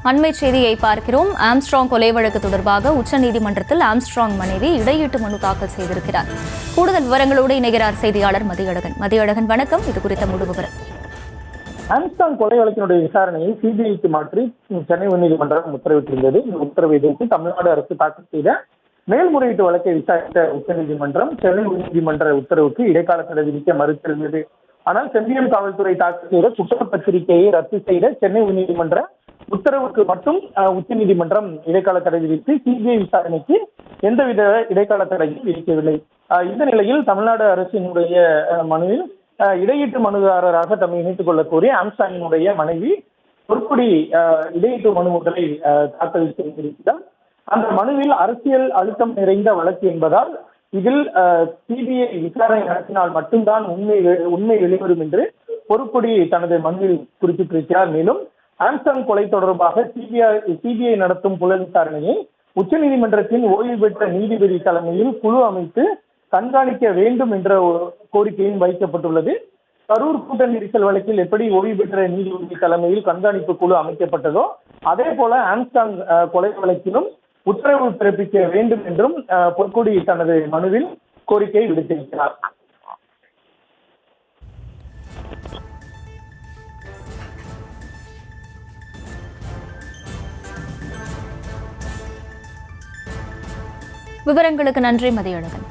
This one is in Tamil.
அண்மை செய்தியை பார்க்கிறோம். ஆம்ஸ்ட்ராங் கொலை வழக்கு தொடர்பாக உச்சநீதிமன்றத்தில் ஆம்ஸ்ட்ராங் மனைவி இடையீட்டு மனு தாக்கல் செய்திருக்கிறார். கூடுதல் விவரங்களோடு இணைகிறார் செய்தியாளர் மதியழகன். மதியழகன், வணக்கம். இது குறித்த முழு விவரம். ஆம்ஸ்ட்ராங் கொலை வழக்கினுடைய விசாரணையை சிபிஐக்கு மாற்றி சென்னை உயர்நீதிமன்றம் உத்தரவிட்டிருந்தது. இந்த உத்தரவை எதிர்த்து தமிழ்நாடு அரசு தாக்கல் செய்த மேல்முறையீட்டு வழக்கை விசாரித்த உச்சநீதிமன்றம் சென்னை உயர்நீதிமன்ற உத்தரவுக்கு இடைக்கால தடை விதிக்க மறுத்திருந்தது. ஆனால் செம்பியம் காவல்துறை தாக்கல் செய்த குற்றப்பத்திரிகையை ரத்து செய்த சென்னை உயர்நீதிமன்ற உத்தரவுக்கு மட்டும் உச்சநீதிமன்றம் இடைக்கால தடை விதித்து சிபிஐ விசாரணைக்கு எந்தவித இடைக்கால தடையும் விதிக்கவில்லை. இந்த நிலையில் தமிழ்நாடு அரசினுடைய மனுவில் இடையீட்டு மனுதாரராக தம்மை இணைத்துக் கொள்ள கோரி ஆம்ஸ்ட்ராங்கினுடைய மனைவி பொற்குடி இடையீட்டு மனு ஒன்றை தாக்கல் செய்திருக்கிறார். அந்த மனுவில் அரசியல் அழுத்தம் நிறைந்த வழக்கு என்பதால் இதில் சிபிஐ விசாரணை நடத்தினால் மட்டும்தான் உண்மை வெளிவரும் என்று பொற்குடி தனது மனுவில் குறிப்பிட்டிருக்கிறார். மேலும் ஆம்ஸ்ட்ராங் கொலை தொடர்பாக சிபிஐ நடத்தும் புலன் விசாரணையை உச்சநீதிமன்றத்தின் ஓய்வு பெற்ற நீதிபதி தலைமையில் குழு அமைத்து கண்காணிக்க வேண்டும் என்ற கோரிக்கையும் வைக்கப்பட்டுள்ளது. கரூர் கூட்ட நெரிசல் வழக்கில் எப்படி ஓய்வு பெற்ற நீதிபதி தலைமையில் கண்காணிப்பு குழு அமைக்கப்பட்டதோ அதே போல ஆம்ஸ்ட்ராங் கொலை வழக்கிலும் உத்தரவு பிறப்பிக்க வேண்டும் என்றும் பொற்குடி தனது மனுவில் கோரிக்கை விடுத்திருக்கிறார். விவரங்களுக்கு நன்றி மதியழகன்.